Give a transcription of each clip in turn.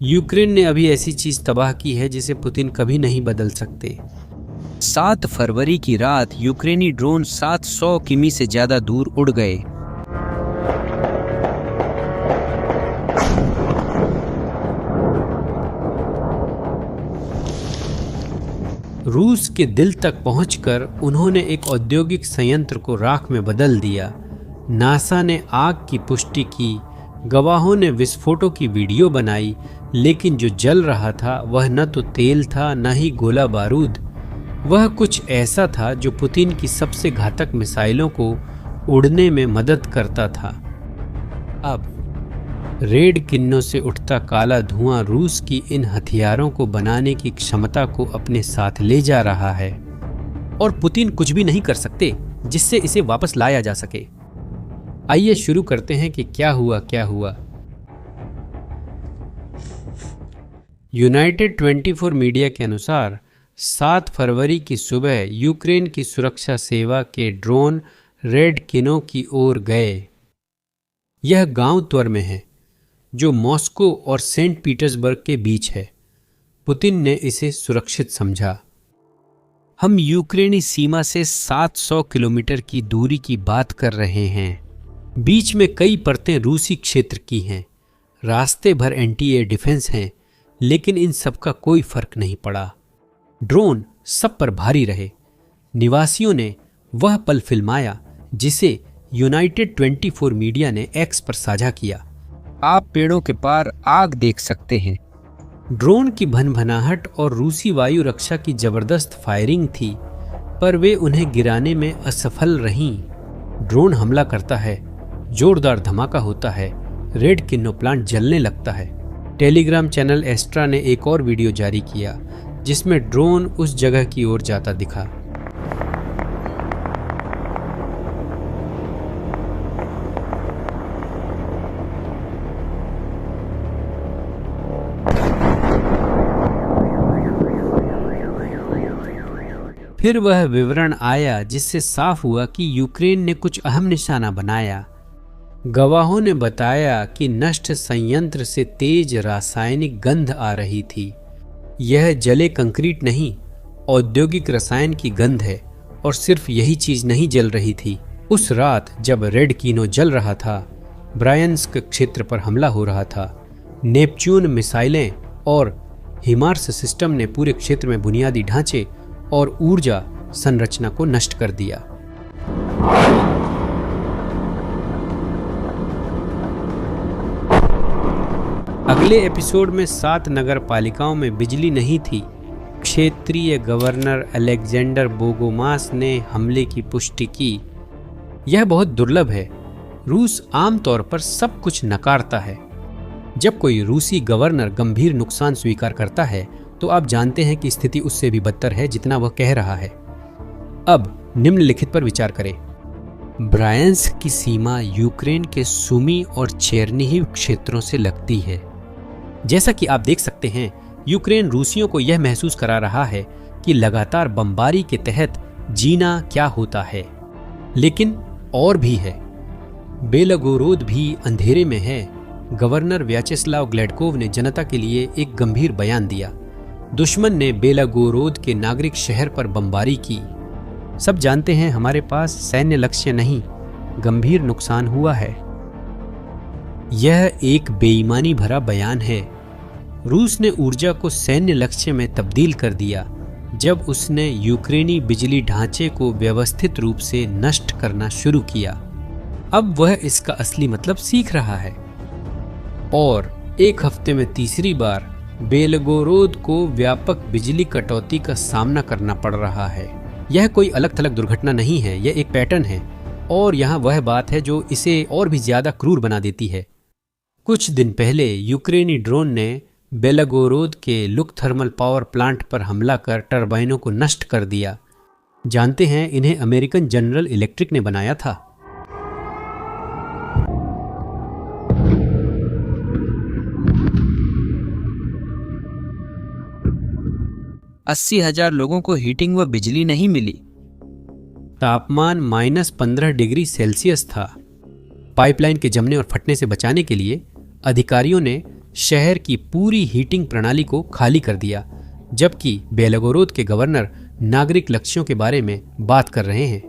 Ukraine ने अभी ऐसी चीज तबाह की है जिसे पुतिन कभी नहीं बदल सकते। 7 फरवरी की रात यूक्रेनी ड्रोन 700 किमी से ज्यादा दूर उड़ गए। रूस के दिल तक पहुंचकर उन्होंने एक औद्योगिक संयंत्र को राख में बदल दिया। नासा ने आग की पुष्टि की, गवाहों ने विस्फोटों की वीडियो बनाई, लेकिन जो जल रहा था वह न तो तेल था न ही गोला बारूद। वह कुछ ऐसा था जो पुतिन की सबसे घातक मिसाइलों को उड़ने में मदद करता था। अब रेड किन्नों से उठता काला धुआं रूस की इन हथियारों को बनाने की क्षमता को अपने साथ ले जा रहा है, और पुतिन कुछ भी नहीं कर सकते जिससे इसे वापस लाया जा सके। आइए शुरू करते हैं कि क्या हुआ। यूनाइटेड 24 मीडिया के अनुसार 7 फरवरी की सुबह यूक्रेन की सुरक्षा सेवा के ड्रोन रेड किनो की ओर गए। यह गांव त्वर में है जो मॉस्को और सेंट पीटर्सबर्ग के बीच है। पुतिन ने इसे सुरक्षित समझा। हम यूक्रेनी सीमा से 700 किलोमीटर की दूरी की बात कर रहे हैं। बीच में कई परतें रूसी क्षेत्र की हैं, रास्ते भर एंटी एयर डिफेंस हैं, लेकिन इन सब का कोई फर्क नहीं पड़ा। ड्रोन सब पर भारी रहे। निवासियों ने वह पल फिल्माया जिसे यूनाइटेड 24 मीडिया ने एक्स पर साझा किया। आप पेड़ों के पार आग देख सकते हैं। ड्रोन की भनभनाहट और रूसी वायु रक्षा की जबरदस्त फायरिंग थी, पर वे उन्हें गिराने में असफल रहीं। ड्रोन हमला करता है, जोरदार धमाका होता है, रेड किन्नो प्लांट जलने लगता है। टेलीग्राम चैनल एस्ट्रा ने एक और वीडियो जारी किया जिसमें ड्रोन उस जगह की ओर जाता दिखा। फिर वह विवरण आया जिससे साफ हुआ कि यूक्रेन ने कुछ अहम निशाना बनाया। गवाहों ने बताया कि नष्ट संयंत्र से तेज रासायनिक गंध आ रही थी। यह जले कंक्रीट नहीं, औद्योगिक रसायन की गंध है, और सिर्फ यही चीज नहीं जल रही थी। उस रात जब रेड किनो जल रहा था, ब्रायंस्क क्षेत्र पर हमला हो रहा था। नेपच्यून मिसाइलें और हिमार्स सिस्टम ने पूरे क्षेत्र में बुनियादी ढांचे और ऊर्जा संरचना को नष्ट कर दिया। अगले एपिसोड में 7 नगर पालिकाओं में बिजली नहीं थी। क्षेत्रीय गवर्नर अलेक्जेंडर बोगोमास ने हमले की पुष्टि की। यह बहुत दुर्लभ है। रूस आमतौर पर सब कुछ नकारता है। जब कोई रूसी गवर्नर गंभीर नुकसान स्वीकार करता है तो आप जानते हैं कि स्थिति उससे भी बदतर है जितना वह कह रहा है। अब निम्नलिखित पर विचार करें। ब्रायंस्क की सीमा यूक्रेन के सुमी और चेरनिहिव क्षेत्रों से लगती है। जैसा कि आप देख सकते हैं, यूक्रेन रूसियों को यह महसूस करा रहा है कि लगातार बमबारी के तहत जीना क्या होता है। लेकिन और भी है। बेलगोरोद भी अंधेरे में है। गवर्नर व्याचेस्लाव ग्लैडकोव ने जनता के लिए एक गंभीर बयान दिया। दुश्मन ने बेलागोरोद के नागरिक शहर पर बमबारी की। सब जानते हैं हमारे पास सैन्य लक्ष्य नहीं, गंभीर नुकसान हुआ है। यह एक बेईमानी भरा बयान है। रूस ने ऊर्जा को सैन्य लक्ष्य में तब्दील कर दिया जब उसने यूक्रेनी बिजली ढांचे को व्यवस्थित रूप से नष्ट करना शुरू किया। अब वह इसका असली मतलब सीख रहा है, और एक हफ्ते में तीसरी बार बेलगोरोद को व्यापक बिजली कटौती का सामना करना पड़ रहा है। यह कोई अलग थलग दुर्घटना नहीं है, यह एक पैटर्न है, और यहाँ वह बात है जो इसे और भी ज्यादा क्रूर बना देती है। कुछ दिन पहले यूक्रेनी ड्रोन ने बेलागोरोद के लुक थर्मल पावर प्लांट पर हमला कर टरबाइनों को नष्ट कर दिया। जानते हैं, इन्हें अमेरिकन जनरल इलेक्ट्रिक ने बनाया था। $80,000 लोगों को हीटिंग व बिजली नहीं मिली। तापमान -15 डिग्री सेल्सियस था। पाइपलाइन के जमने और फटने से बचाने के लिए अधिकारियों ने शहर की पूरी हीटिंग प्रणाली को खाली कर दिया, जबकि बेलगोरोद के गवर्नर नागरिक लक्ष्यों के बारे में बात कर रहे हैं।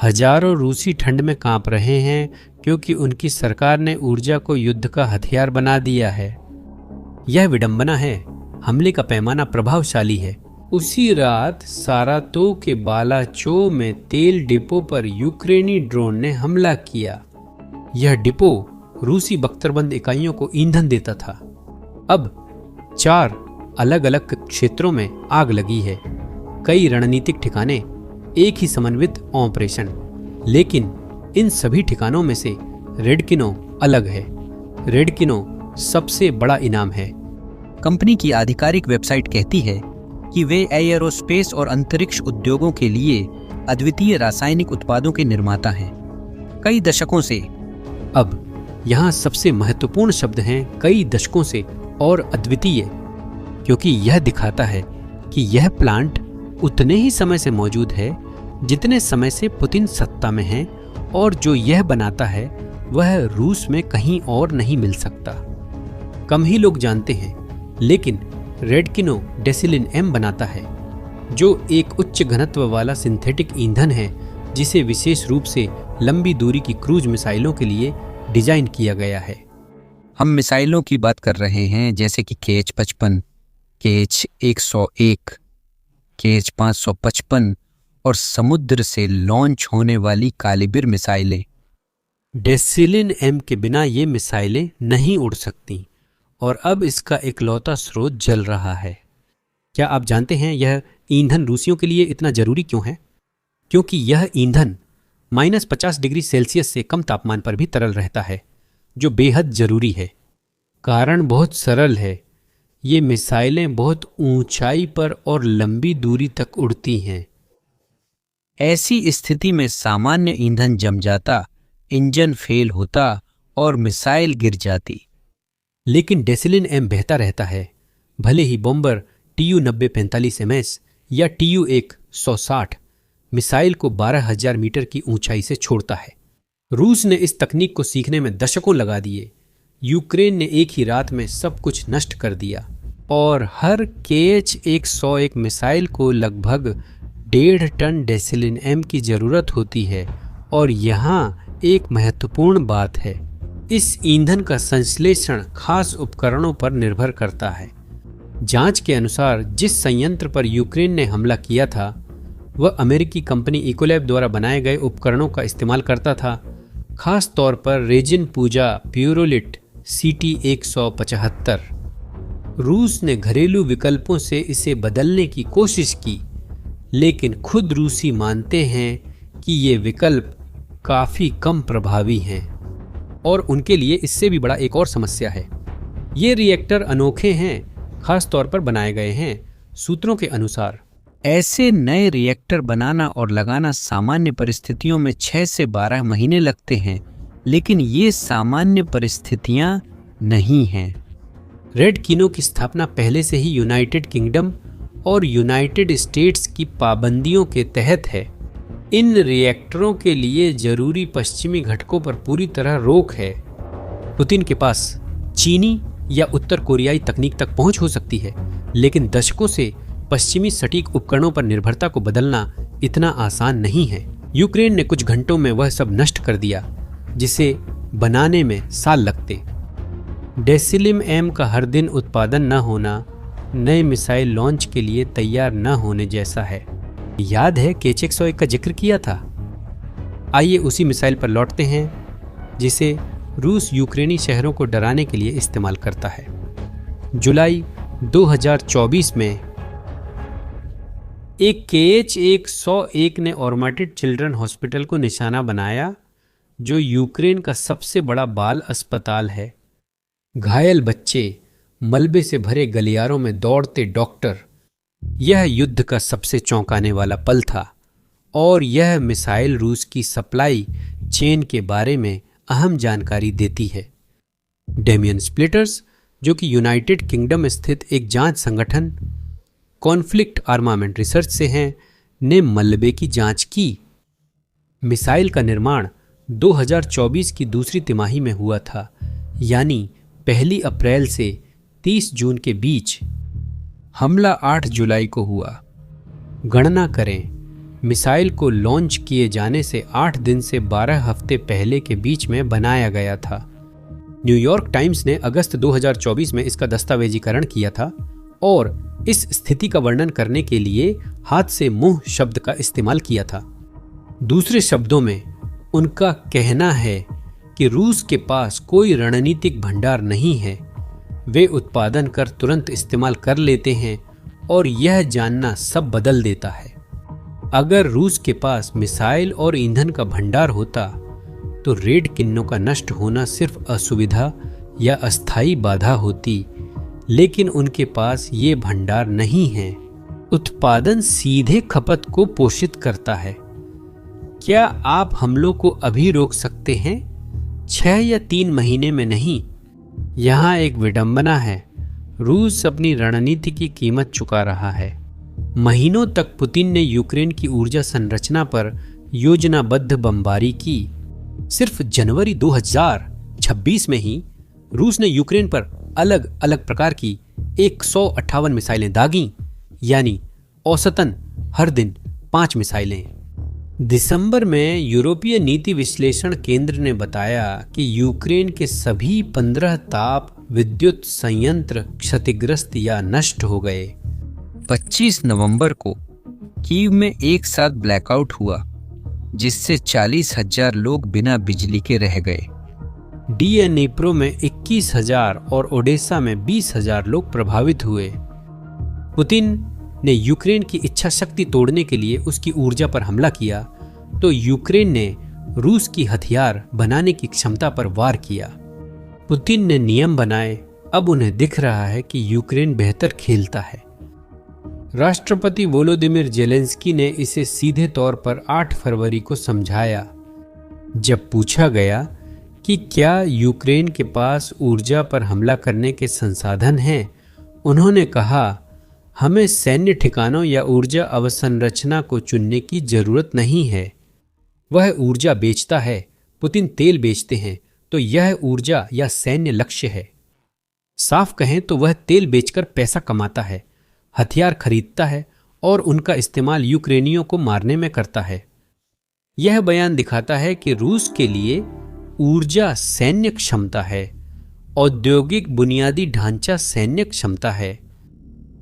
हजारों रूसी ठंड में कांप रहे हैं क्योंकि उनकी सरकार ने ऊर्जा को युद्ध का हथियार बना दिया है। यह विडंबना है। हमले का पैमाना प्रभावशाली है। उसी रात सारातोव के बालाचो में तेल डिपो पर यूक्रेनी ड्रोन ने हमला किया। यह डिपो रूसी बख्तरबंद इकाइयों को ईंधन देता था। अब 4 अलग अलग क्षेत्रों में आग लगी है। कई रणनीतिक ठिकाने, एक ही समन्वित ऑपरेशन। लेकिन इन सभी ठिकानों में से रेडकिनो अलग है। रेडकिनो सबसे बड़ा इनाम है। कंपनी की आधिकारिक वेबसाइट कहती है कि वे एयरोस्पेस और अंतरिक्ष उद्योगों के लिए अद्वितीय रासायनिक उत्पादों के निर्माता हैं। कई दशकों से। अब यहाँ सबसे महत्वपूर्ण शब्द हैं कई दशकों से और अद्वितीय, क्योंकि यह दिखाता है कि यह प्लांट उतने ही समय से मौजूद है जितने समय से पुतिन सत्ता में है, और जो यह बनाता है वह रूस में कहीं और नहीं मिल सकता। कम ही लोग जानते हैं, लेकिन रेडकिनो डेसिलिन एम बनाता है, जो एक उच्च घनत्व वाला सिंथेटिक ईंधन है जिसे विशेष रूप से लंबी दूरी की क्रूज मिसाइलों के लिए डिजाइन किया गया है। हम मिसाइलों की बात कर रहे हैं, जैसे कि KH-55, KH-101, KH-555 और समुद्र से लॉन्च होने वाली कालिबिर मिसाइलें। डेसिलिन एम के बिना ये मिसाइलें नहीं उड़ सकती, और अब इसका इकलौता स्रोत जल रहा है। क्या आप जानते हैं यह ईंधन रूसियों के लिए इतना जरूरी क्यों है? क्योंकि यह ईंधन -50 डिग्री सेल्सियस से कम तापमान पर भी तरल रहता है, जो बेहद जरूरी है। कारण बहुत सरल है। ये मिसाइलें बहुत ऊंचाई पर और लंबी दूरी तक उड़ती हैं। ऐसी स्थिति में सामान्य ईंधन जम जाता, इंजन फेल होता और मिसाइल गिर जाती। लेकिन डेसिलिन एम बहता रहता है, भले ही बॉम्बर TU-9045 MS या TU-160 मिसाइल को 12,000 मीटर की ऊंचाई से छोड़ता है। रूस ने इस तकनीक को सीखने में दशकों लगा दिए। यूक्रेन ने एक ही रात में सब कुछ नष्ट कर दिया, और हर KH-101 मिसाइल को लगभग 1.5 टन डेसिलिन एम की जरूरत होती है। और यहाँ एक महत्वपूर्ण बात है, इस ईंधन का संश्लेषण खास उपकरणों पर निर्भर करता है। जांच के अनुसार जिस संयंत्र पर यूक्रेन ने हमला किया था वह अमेरिकी कंपनी इकोलैब द्वारा बनाए गए उपकरणों का इस्तेमाल करता था, खास तौर पर रेजिन पूजा प्यूरोलिट CT-175। रूस ने घरेलू विकल्पों से इसे बदलने की कोशिश की, लेकिन खुद रूसी मानते हैं कि ये विकल्प काफ़ी कम प्रभावी हैं। और उनके लिए इससे भी बड़ा एक और समस्या है। ये रिएक्टर अनोखे हैं, खास तौर पर बनाए गए हैं। सूत्रों के अनुसार ऐसे नए रिएक्टर बनाना और लगाना सामान्य परिस्थितियों में 6 से 12 महीने लगते हैं, लेकिन ये सामान्य परिस्थितियां नहीं हैं। रेडकिनो की स्थापना पहले से ही यूनाइटेड किंगडम और यूनाइटेड स्टेट्स की पाबंदियों के तहत है। इन रिएक्टरों के लिए जरूरी पश्चिमी घटकों पर पूरी तरह रोक है। पुतिन के पास चीनी या उत्तर कोरियाई तकनीक तक पहुंच हो सकती है, लेकिन दशकों से पश्चिमी सटीक उपकरणों पर निर्भरता को बदलना इतना आसान नहीं है। यूक्रेन ने कुछ घंटों में वह सब नष्ट कर दिया जिसे बनाने में साल लगते। डेसिलिन एम का हर दिन उत्पादन न होना नए मिसाइल लॉन्च के लिए तैयार न होने जैसा है। याद है KH-101 का जिक्र किया था। आइए उसी मिसाइल पर लौटते हैं जिसे रूस यूक्रेनी शहरों को डराने के लिए इस्तेमाल करता है। जुलाई 2024 में एक KH-101 ने ऑर्माटिड चिल्ड्रन हॉस्पिटल को निशाना बनाया, जो यूक्रेन का सबसे बड़ा बाल अस्पताल है। घायल बच्चे, मलबे से भरे गलियारों में दौड़ते डॉक्टर, यह युद्ध का सबसे चौंकाने वाला पल था। और यह मिसाइल रूस की सप्लाई चेन के बारे में अहम जानकारी देती है। डेमियन स्प्लिटर्स, जो कि यूनाइटेड किंगडम स्थित एक जांच संगठन कॉन्फ्लिक्ट आर्मामेंट रिसर्च से हैं, ने मलबे की जांच की। मिसाइल का निर्माण 2024 की दूसरी तिमाही में हुआ था, यानी 1 अप्रैल से 30 जून के बीच। हमला 8 जुलाई को हुआ। गणना करें, मिसाइल को लॉन्च किए जाने से 8 दिन से 12 हफ्ते पहले के बीच में बनाया गया था। न्यूयॉर्क टाइम्स ने अगस्त 2024 में इसका दस्तावेजीकरण किया था और इस स्थिति का वर्णन करने के लिए हाथ से मुंह शब्द का इस्तेमाल किया था। दूसरे शब्दों में उनका कहना है कि रूस के पास कोई रणनीतिक भंडार नहीं है। वे उत्पादन कर तुरंत इस्तेमाल कर लेते हैं और यह जानना सब बदल देता है। अगर रूस के पास मिसाइल और ईंधन का भंडार होता तो रेड किन्नों का नष्ट होना सिर्फ असुविधा या अस्थायी बाधा होती, लेकिन उनके पास ये भंडार नहीं है। उत्पादन सीधे खपत को पोषित करता है। क्या आप हमलों को अभी रोक सकते हैं? 6 या 3 महीने में नहीं। यहाँ एक विडंबना है, रूस अपनी रणनीति की कीमत चुका रहा है। महीनों तक पुतिन ने यूक्रेन की ऊर्जा संरचना पर योजनाबद्ध बमबारी की। सिर्फ जनवरी 2026 में ही रूस ने यूक्रेन पर अलग अलग प्रकार की 158 मिसाइलें दागीं, यानी औसतन हर दिन 5 मिसाइलें। दिसंबर में यूरोपीय नीति विश्लेषण केंद्र ने बताया कि यूक्रेन के सभी 15 ताप विद्युत संयंत्र क्षतिग्रस्त या नष्ट हो गए। 25 नवंबर को कीव में एक साथ ब्लैकआउट हुआ, जिससे 40,000 लोग बिना बिजली के रह गए। डीएनिप्रो में 21,000 और ओडेसा में 20,000 लोग प्रभावित हुए। पुतिन ने यूक्रेन की इच्छा शक्ति तोड़ने के लिए उसकी ऊर्जा पर हमला किया तो यूक्रेन ने रूस की हथियार बनाने की क्षमता पर वार किया। पुतिन ने नियम बनाए, अब उन्हें दिख रहा है कि यूक्रेन बेहतर खेलता है। राष्ट्रपति वोलोदिमिर जेलेंस्की ने इसे सीधे तौर पर 8 फरवरी को समझाया। जब पूछा गया कि क्या यूक्रेन के पास ऊर्जा पर हमला करने के संसाधन हैं, उन्होंने कहा, हमें सैन्य ठिकानों या ऊर्जा अवसंरचना को चुनने की जरूरत नहीं है। वह ऊर्जा बेचता है, पुतिन तेल बेचते हैं, तो यह ऊर्जा या सैन्य लक्ष्य है। साफ कहें तो वह तेल बेचकर पैसा कमाता है, हथियार खरीदता है और उनका इस्तेमाल यूक्रेनियों को मारने में करता है। यह बयान दिखाता है कि रूस के लिए ऊर्जा सैन्य क्षमता है, औद्योगिक बुनियादी ढांचा सैन्य क्षमता है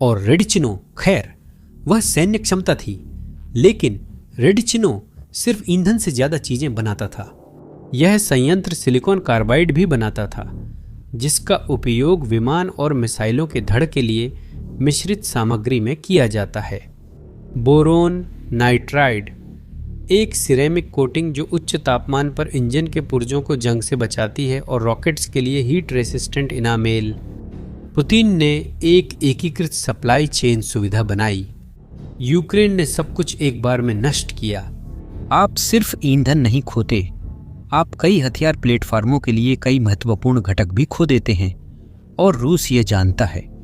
और रेडचिनो, खैर वह सैन्य क्षमता थी, लेकिन रेडचिनो सिर्फ ईंधन से ज्यादा चीजें बनाता था। यह संयंत्र सिलिकॉन कार्बाइड भी बनाता था, जिसका उपयोग विमान और मिसाइलों के धड़ के लिए मिश्रित सामग्री में किया जाता है। बोरोन नाइट्राइड, एक सिरेमिक कोटिंग जो उच्च तापमान पर इंजन के पुर्जों को जंग से बचाती है, और रॉकेट्स के लिए हीट रेसिस्टेंट इनामेल। पुतिन ने एक एकीकृत सप्लाई चेन सुविधा बनाई। यूक्रेन ने सब कुछ एक बार में नष्ट किया। आप सिर्फ ईंधन नहीं खोते, आप कई हथियार प्लेटफार्मों के लिए कई महत्वपूर्ण घटक भी खो देते हैं, और रूस ये जानता है।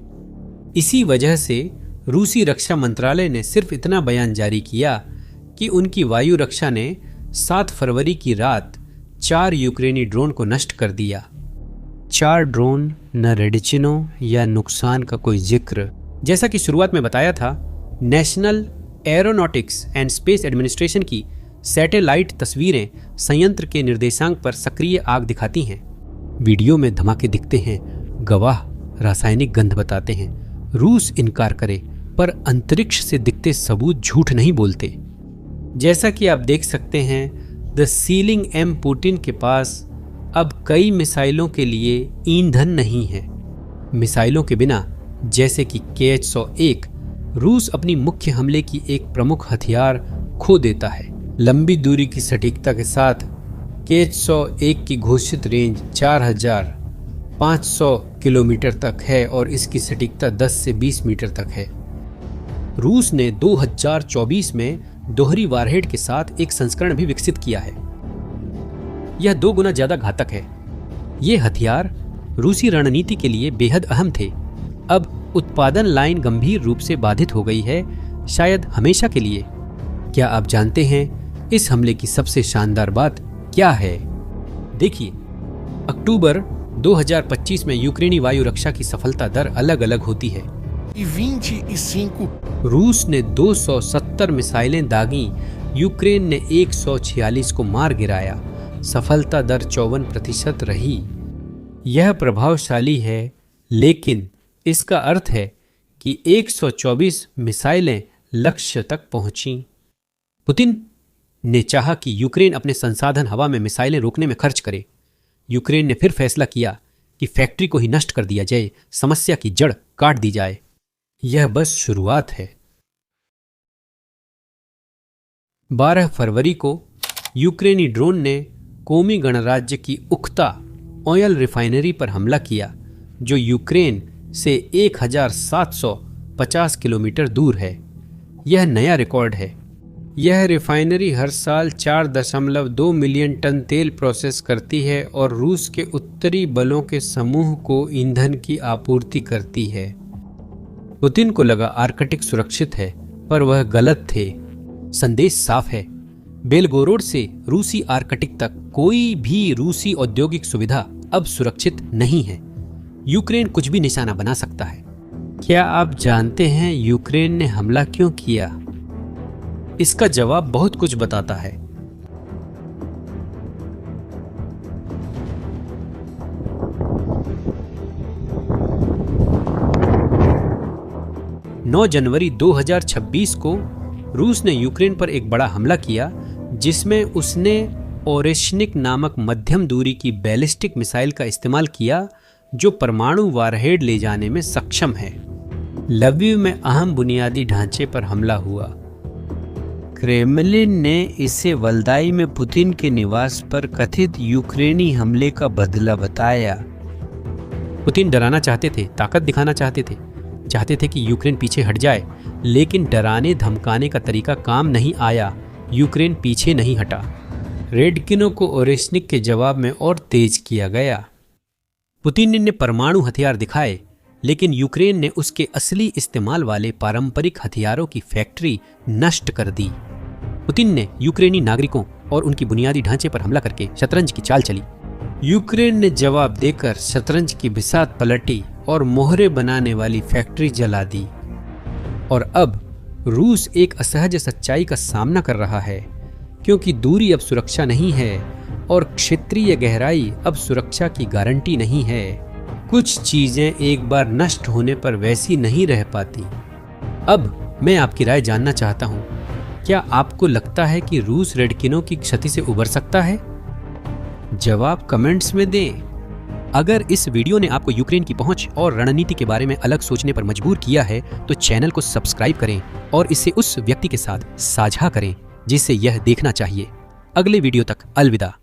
इसी वजह से रूसी रक्षा मंत्रालय ने सिर्फ इतना बयान जारी किया कि उनकी वायु रक्षा ने 7 फरवरी की रात 4 यूक्रेनी ड्रोन को नष्ट कर दिया। 4 ड्रोन, न रेडचिनो या नुकसान का कोई जिक्र। जैसा कि शुरुआत में बताया था, national aeronautics and space administration की सैटेलाइट तस्वीरें संयंत्र के निर्देशांक पर सक्रिय आग दिखाती हैं। वीडियो में धमाके दिखते हैं, गवाह रासायनिक गंध बताते हैं। रूस इनकार करे, पर अंतरिक्ष से दिखते सबूत झूठ नहीं बोलते। जैसा कि आप देख सकते हैं, द सीलिंग एम पुतिन के पास अब कई मिसाइलों के लिए ईंधन नहीं है। मिसाइलों के बिना, जैसे कि KH-101, रूस अपनी मुख्य हमले की एक प्रमुख हथियार खो देता है। लंबी दूरी की सटीकता के साथ KH-101 की घोषित रेंज 4,500 किलोमीटर तक है और इसकी सटीकता 10 से 20 मीटर तक है। रूस ने 2024 में दोहरी वारहेड के साथ एक संस्करण भी विकसित किया है। यह 2 गुना ज्यादा घातक है। ये हथियार रूसी रणनीति के लिए बेहद अहम थे। अब उत्पादन लाइन गंभीर रूप से बाधित हो गई है, शायद हमेशा के लिए। क्या आप जानते हैं इस हमले की सबसे शानदार बात क्या है? देखिए, अक्टूबर 2025 में यूक्रेनी वायु रक्षा की सफलता दर अलग अलग होती है। 25 रूस ने 270 मिसाइलें दागी, यूक्रेन ने 146 को मार गिराया। सफलता दर 54% रही। यह प्रभावशाली है, लेकिन इसका अर्थ है कि 124 मिसाइलें लक्ष्य तक पहुंची। पुतिन ने चाहा कि यूक्रेन अपने संसाधन हवा में मिसाइलें रोकने में खर्च करे। यूक्रेन ने फिर फैसला किया कि फैक्ट्री को ही नष्ट कर दिया जाए, समस्या की जड़ काट दी जाए। यह बस शुरुआत है। 12 फरवरी को यूक्रेनी ड्रोन ने कोमी गणराज्य की उख्ता ऑयल रिफाइनरी पर हमला किया, जो यूक्रेन से 1750 किलोमीटर दूर है। यह नया रिकॉर्ड है। यह रिफाइनरी हर साल 4.2 मिलियन टन तेल प्रोसेस करती है और रूस के उत्तरी बलों के समूह को ईंधन की आपूर्ति करती है। पुतिन को लगा आर्कटिक सुरक्षित है, पर वह गलत थे। संदेश साफ है, बेलगोरोड से रूसी आर्कटिक तक कोई भी रूसी औद्योगिक सुविधा अब सुरक्षित नहीं है। यूक्रेन कुछ भी निशाना बना सकता है। क्या आप जानते हैं यूक्रेन ने हमला क्यों किया? इसका जवाब बहुत कुछ बताता है। नौ जनवरी 2026 को रूस ने यूक्रेन पर एक बड़ा हमला किया, जिसमें उसने ओरेशनिक नामक मध्यम दूरी की बैलिस्टिक मिसाइल का इस्तेमाल किया, जो परमाणु वारहेड ले जाने में सक्षम है। लविव में अहम बुनियादी ढांचे पर हमला हुआ। क्रेमलिन ने इसे वल्दाई में पुतिन के निवास पर कथित यूक्रेनी हमले का बदला बताया। पुतिन डराना चाहते थे, ताकत दिखाना चाहते थे कि यूक्रेन पीछे हट जाए, लेकिन डराने धमकाने का तरीका काम नहीं आया। यूक्रेन पीछे नहीं हटा। रेडकिनो को ओरेशनिक के जवाब में और तेज किया गया। पुतिन ने परमाणु हथियार दिखाए, लेकिन यूक्रेन ने उसके असली इस्तेमाल वाले पारंपरिक हथियारों की फैक्ट्री नष्ट कर दी। पुतिन ने यूक्रेनी नागरिकों और उनकी बुनियादी ढांचे पर हमला करके शतरंज की चाल चली। यूक्रेन ने जवाब देकर शतरंज की बिसात पलटी और मोहरे बनाने वाली फैक्ट्री जला दी। और अब रूस एक असहज सच्चाई का सामना कर रहा है, क्योंकि दूरी अब सुरक्षा नहीं है और क्षेत्रीय गहराई अब सुरक्षा की गारंटी नहीं है। कुछ चीजें एक बार नष्ट होने पर वैसी नहीं रह पाती। अब मैं आपकी राय जानना चाहता हूं, क्या आपको लगता है कि रूस रेडकिनो की क्षति से उबर सकता है? जवाब कमेंट्स में दें। अगर इस वीडियो ने आपको यूक्रेन की पहुंच और रणनीति के बारे में अलग सोचने पर मजबूर किया है, तो चैनल को सब्सक्राइब करें और इसे उस व्यक्ति के साथ साझा करें जिसे यह देखना चाहिए। अगले वीडियो तक अलविदा।